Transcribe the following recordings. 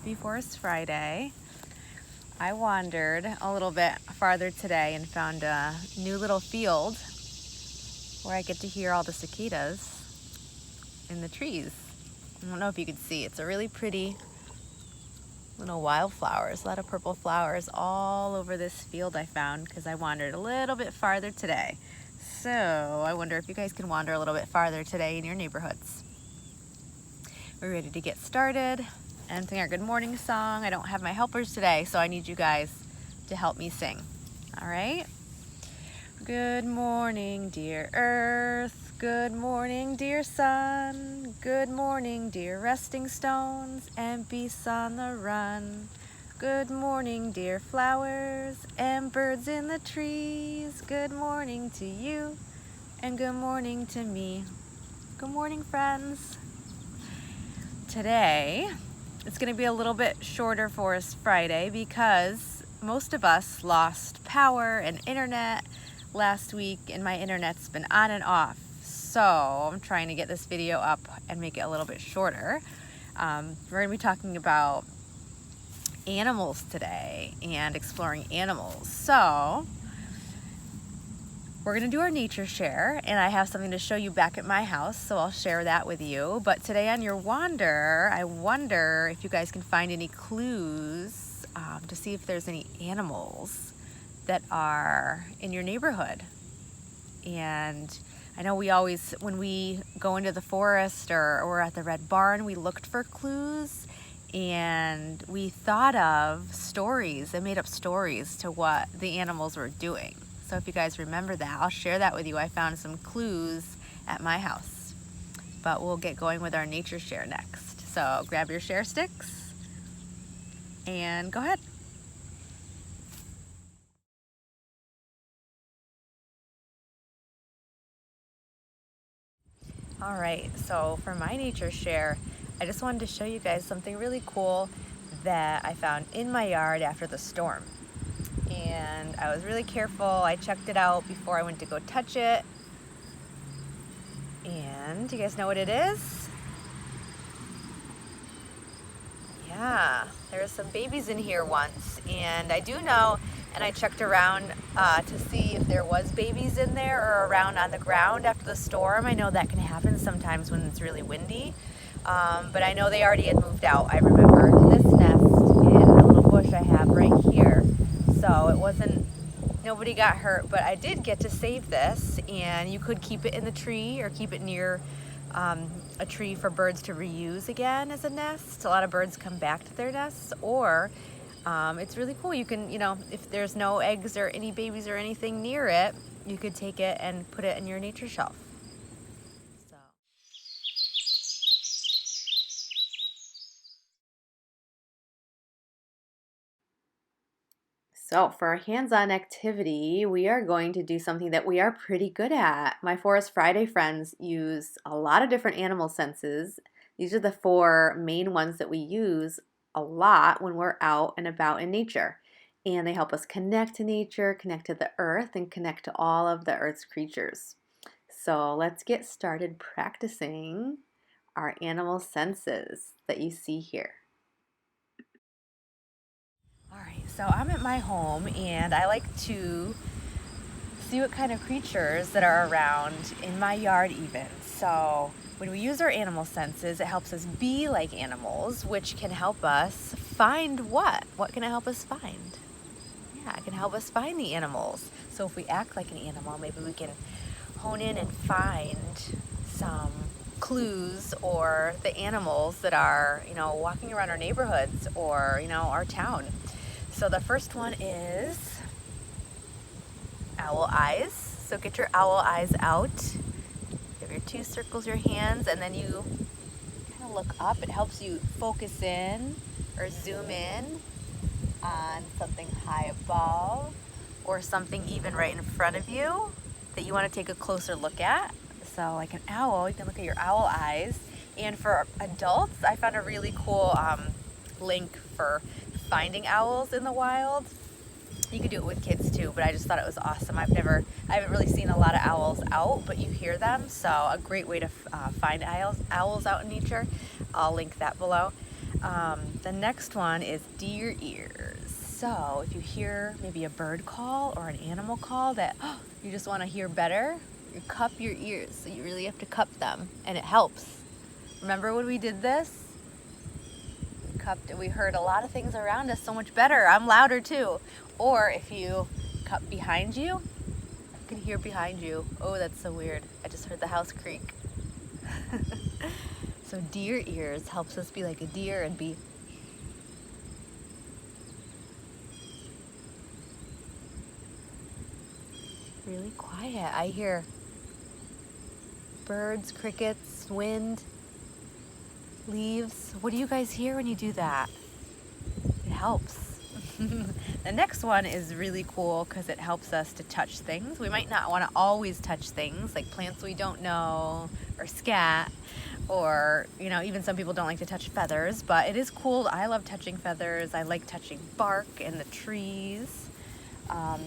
Happy Forest Friday. I wandered a little bit farther today and found a new little field where I get to hear all the cicadas in the trees. I don't know if you could see, it's a really pretty little wildflowers, a lot of purple flowers all over this field I found because I wandered a little bit farther today. So I wonder if you guys can wander a little bit farther today in your neighborhoods. We're ready to get started and sing our good morning song. I don't have my helpers today, so I need you guys to help me sing. All right? Good morning, dear earth. Good morning, dear sun. Good morning, dear resting stones and beasts on the run. Good morning, dear flowers and birds in the trees. Good morning to you and good morning to me. Good morning, friends. Today, it's going to be a little bit shorter Forest Friday because most of us lost power and internet last week, and my internet's been on and off. So I'm trying to get this video up and make it a little bit shorter. We're going to be talking about animals today and exploring animals. So we're going to do our nature share, and I have something to show you back at my house, so I'll share that with you. But today on your wander, I wonder if you guys can find any clues to see if there's any animals that are in your neighborhood. And I know we always, when we go into the forest or we're at the Red Barn, we looked for clues, and we thought of stories and made up stories to what the animals were doing. So if you guys remember that, I'll share that with you. I found some clues at my house. But we'll get going with our nature share next. So grab your share sticks and go ahead. All right, so for my nature share, I just wanted to show you guys something really cool that I found in my yard after the storm. And I was really careful. I checked it out before I went to go touch it. And do you guys know what it is? Yeah, there were some babies in here once, and I do know, and I checked around to see if there was babies in there or around on the ground after the storm. I know that can happen sometimes when it's really windy, but I know they already had moved out. I remember this nest in a little bush I have right here, so it wasn't, nobody got hurt, but I did get to save this, and you could keep it in the tree or keep it near a tree for birds to reuse again as a nest. A lot of birds come back to their nests, or it's really cool. You can, if there's no eggs or any babies or anything near it, you could take it and put it in your nature shelf. So for our hands-on activity, we are going to do something that we are pretty good at. My Forest Friday friends use a lot of different animal senses. These are the 4 main ones that we use a lot when we're out and about in nature. And they help us connect to nature, connect to the earth, and connect to all of the earth's creatures. So let's get started practicing our animal senses that you see here. All right, so I'm at my home, and I like to see what kind of creatures that are around in my yard even. So when we use our animal senses, it helps us be like animals, which can help us find what? What can it help us find? Yeah, it can help us find the animals. So if we act like an animal, maybe we can hone in and find some clues or the animals that are, walking around our neighborhoods or, our town. So the first one is owl eyes. So get your owl eyes out. You have your 2 circles, your hands, and then you kind of look up. It helps you focus in or zoom in on something high above or something even right in front of you that you want to take a closer look at. So like an owl, you can look at your owl eyes. And for adults, I found a really cool link for finding owls in the wild. You could do it with kids too, but I just thought it was awesome. I haven't really seen a lot of owls out, but you hear them, so a great way to find owls out in nature. I'll link that below. The next one is deer ears. So if you hear maybe a bird call or an animal call that you just want to hear better, you cup your ears. So you really have to cup them, and it helps. Remember when we did this? We heard a lot of things around us so much better. I'm louder too. Or if you cup behind you, you can hear behind you. Oh, that's so weird. I just heard the house creak. So deer ears helps us be like a deer and be really quiet. I hear birds, crickets, wind, leaves. What do you guys hear when you do that? It helps. The next one is really cool because it helps us to touch things. We might not want to always touch things like plants we don't know or scat, or even some people don't like to touch feathers, but it is cool. I love touching feathers. I like touching bark and the trees. I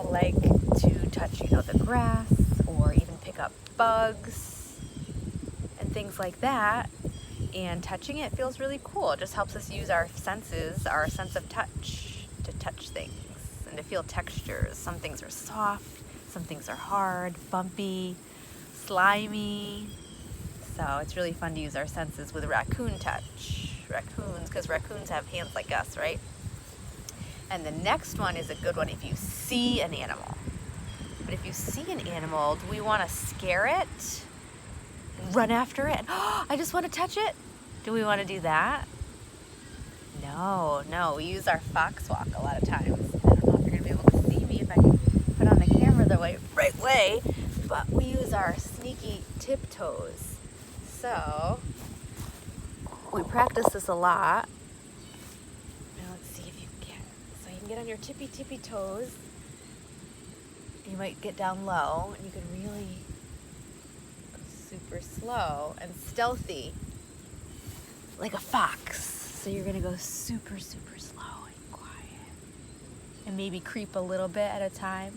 like to touch the grass, or even pick up bugs and things like that. And touching it feels really cool. It just helps us use our senses, our sense of touch, to touch things and to feel textures. Some things are soft, some things are hard, bumpy, slimy. So it's really fun to use our senses with raccoon touch. Raccoons, because raccoons have hands like us, right? And the next one is a good one if you see an animal. But if you see an animal, do we want to scare it? Run after it? Oh, I just want to touch it? Do we want to do that? No. We use our fox walk a lot of times. I don't know if you're going to be able to see me if I can put on the camera the right way, but we use our sneaky tiptoes. So we practice this a lot. Now let's see if you can. So you can get on your tippy toes. You might get down low, and you can really go super slow and stealthy, like a fox. So you're gonna go super slow and quiet, and maybe creep a little bit at a time,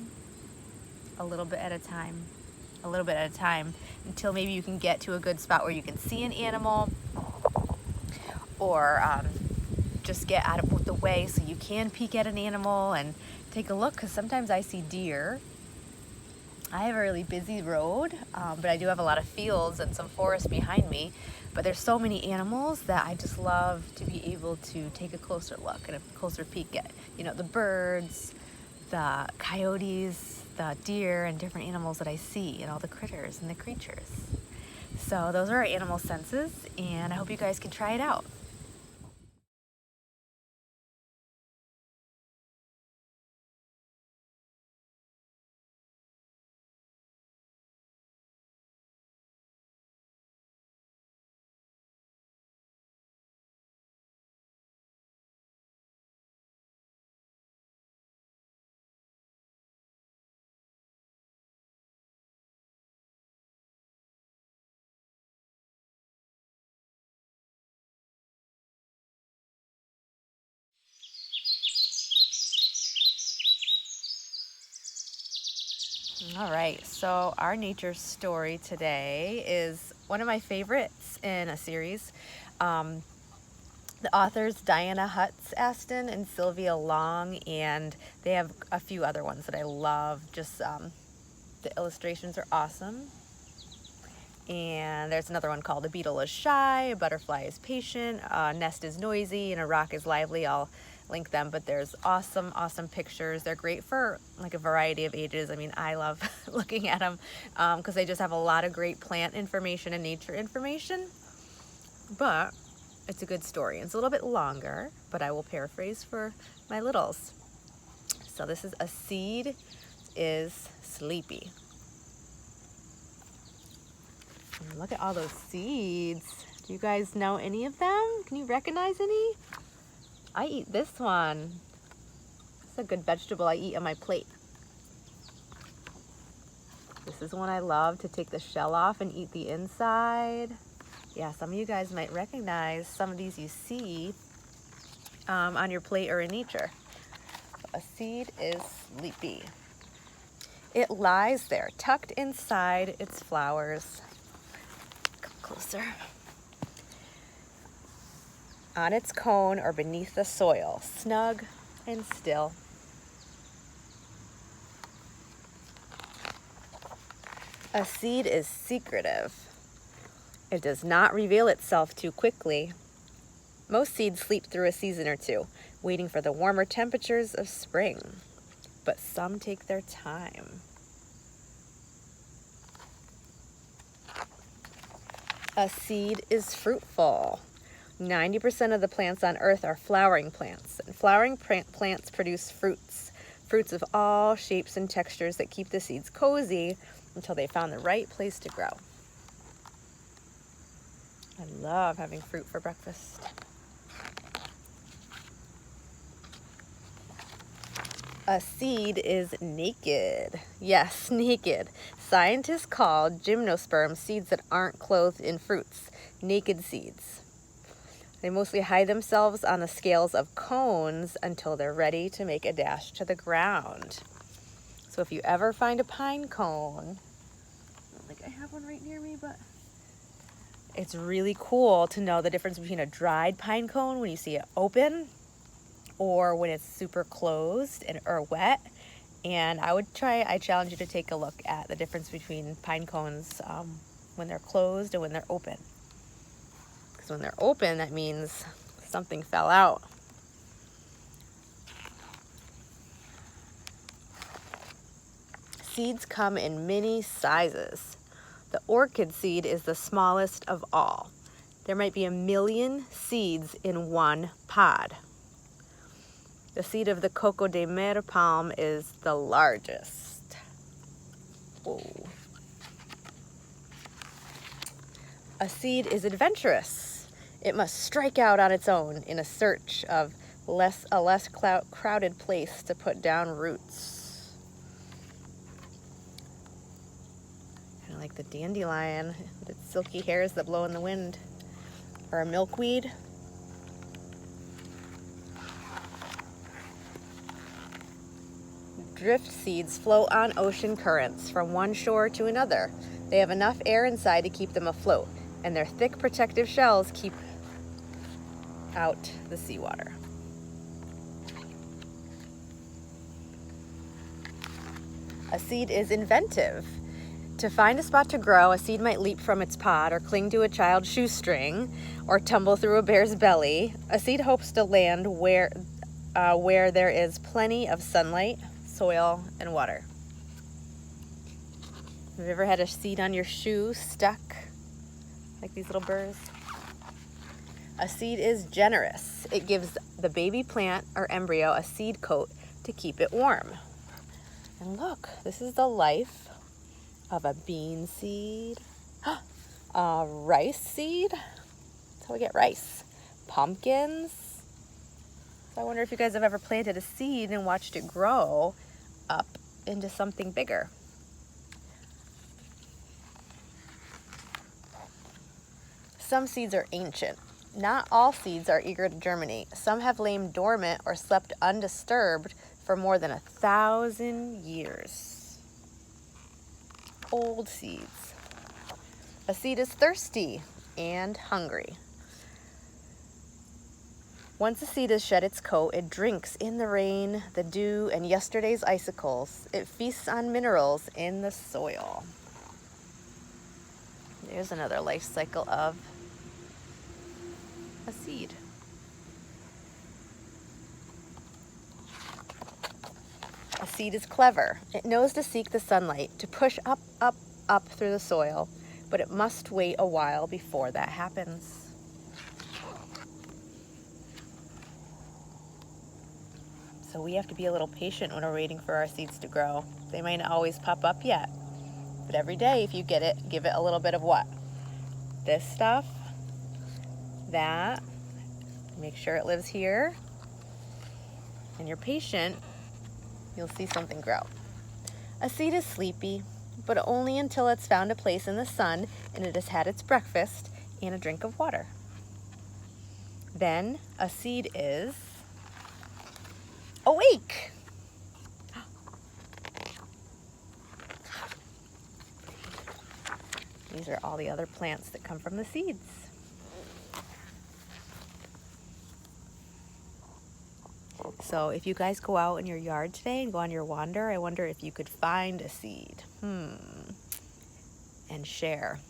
until maybe you can get to a good spot where you can see an animal, or just get out of the way so you can peek at an animal and take a look, because sometimes I see deer. I have a really busy road, but I do have a lot of fields and some forest behind me. But there's so many animals that I just love to be able to take a closer look and a closer peek at, the birds, the coyotes, the deer, and different animals that I see, and all the critters and the creatures. So those are our animal senses, and I hope you guys can try it out. All right, so our nature story today is one of my favorites in a series. The authors Diana Hutz Aston and Sylvia Long, and they have a few other ones that I love. Just the illustrations are awesome. And there's another one called A Beetle is Shy, A Butterfly is Patient, A Nest is Noisy, and A Rock is Lively. I'll link them, but there's awesome pictures. They're great for like a variety of ages. I mean, I love looking at them because they just have a lot of great plant information and nature information, but it's a good story. It's a little bit longer, but I will paraphrase for my littles. So this is A Seed is Sleepy. And look at all those seeds. Do you guys know any of them? Can you recognize any? I eat this one. It's a good vegetable I eat on my plate. This is one I love to take the shell off and eat the inside. Yeah, some of you guys might recognize some of these you see on your plate or in nature. A seed is sleepy. It lies there, tucked inside its flowers. Come closer. on its cone or beneath the soil, snug and still. A seed is secretive. It does not reveal itself too quickly. Most seeds sleep through a season or two, waiting for the warmer temperatures of spring. But some take their time. A seed is fruitful. 90% of the plants on Earth are flowering plants, and flowering plants produce fruits of all shapes and textures that keep the seeds cozy until they found the right place to grow. I love having fruit for breakfast. A seed is naked. Yes, naked. Scientists call gymnosperm seeds that aren't clothed in fruits naked seeds. They mostly hide themselves on the scales of cones until they're ready to make a dash to the ground. So if you ever find a pine cone, I don't think I have one right near me, but it's really cool to know the difference between a dried pine cone when you see it open or when it's super closed or wet. And I challenge you to take a look at the difference between pine cones when they're closed and when they're open. Because when they're open, that means something fell out. Seeds come in many sizes. The orchid seed is the smallest of all. There might be 1 million seeds in one pod. The seed of the coco de mer palm is the largest. Whoa. A seed is adventurous. It must strike out on its own in a search of a less crowded place to put down roots. Kind of like the dandelion, with its silky hairs that blow in the wind, or a milkweed. Drift seeds float on ocean currents from one shore to another. They have enough air inside to keep them afloat, and their thick protective shells keep out the seawater. A seed is inventive. To find a spot to grow, a seed might leap from its pod or cling to a child's shoestring or tumble through a bear's belly. A seed hopes to land where there is plenty of sunlight, soil, and water. Have you ever had a seed on your shoe stuck like these little burrs? A seed is generous. It gives the baby plant or embryo a seed coat to keep it warm. And look, this is the life of a bean seed, a rice seed. That's how we get rice. Pumpkins. So I wonder if you guys have ever planted a seed and watched it grow up into something bigger. Some seeds are ancient. Not all seeds are eager to germinate. Some have lain dormant or slept undisturbed for more than 1,000 years. Old seeds. A seed is thirsty and hungry. Once a seed has shed its coat, it drinks in the rain, the dew, and yesterday's icicles. It feasts on minerals in the soil. There's another life cycle of a seed. A seed is clever. It knows to seek the sunlight, to push up, up, up through the soil, but it must wait a while before that happens. So we have to be a little patient when we're waiting for our seeds to grow. They might not always pop up yet, but every day if you get it, give it a little bit of what? This stuff, that, make sure it lives here, and you're patient, you'll see something grow. A seed is sleepy, but only until it's found a place in the sun and it has had its breakfast and a drink of water. Then a seed is awake. These are all the other plants that come from the seeds. So if you guys go out in your yard today and go on your wander, I wonder if you could find a seed and share.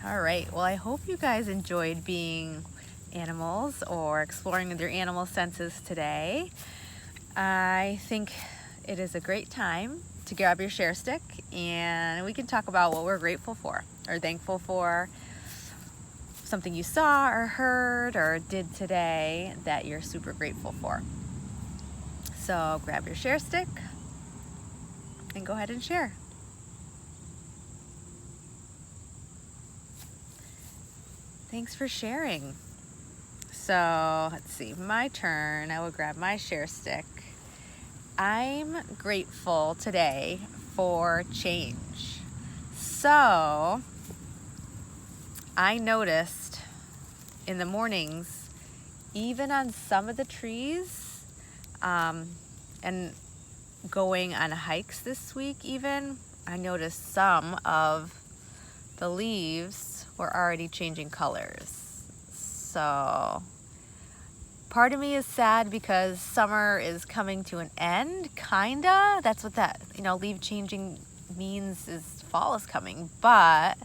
All right, well, I hope you guys enjoyed being animals or exploring with your animal senses today. I think it is a great time to grab your share stick and we can talk about what we're grateful for or thankful for, something you saw or heard or did today that you're super grateful for. So grab your share stick and go ahead and share. Thanks for sharing. So let's see, my turn. I will grab my share stick. I'm grateful today for change. So I noticed in the mornings, even on some of the trees, and going on hikes this week even, I noticed some of the leaves were already changing colors. So part of me is sad because summer is coming to an end, kinda. That's what that, leaf changing means, is fall is coming. But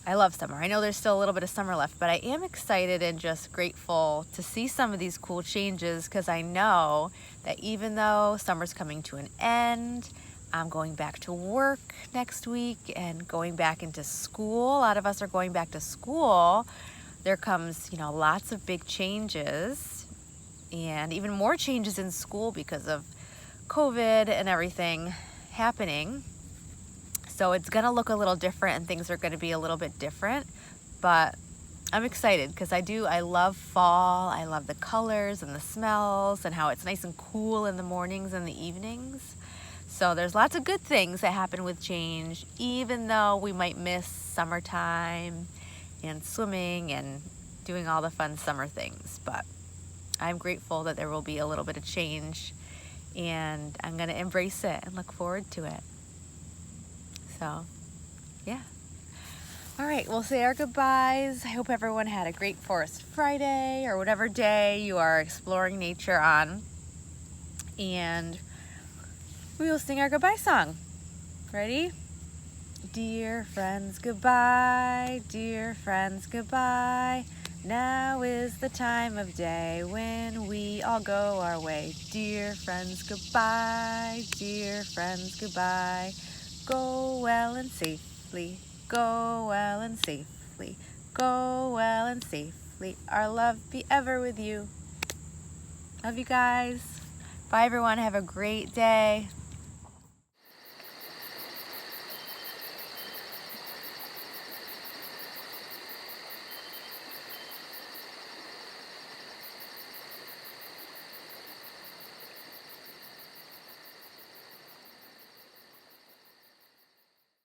I love summer. I know there's still a little bit of summer left, but I am excited and just grateful to see some of these cool changes because I know that even though summer's coming to an end, I'm going back to work next week and going back into school. A lot of us are going back to school. There comes, lots of big changes and even more changes in school because of COVID and everything happening. So it's gonna look a little different and things are gonna be a little bit different, but I'm excited because I love fall. I love the colors and the smells and how it's nice and cool in the mornings and the evenings. So there's lots of good things that happen with change, even though we might miss summertime and swimming and doing all the fun summer things. But I'm grateful that there will be a little bit of change and I'm gonna embrace it and look forward to it. So, yeah. All right, we'll say our goodbyes. I hope everyone had a great Forest Friday or whatever day you are exploring nature on. And we will sing our goodbye song. Ready? Dear friends, goodbye. Dear friends, goodbye. Now is the time of day when we all go our way. Dear friends, goodbye. Dear friends, goodbye. Go well and safely. Go well and safely. Go well and safely. Our love be ever with you. Love you guys. Bye everyone. Have a great day.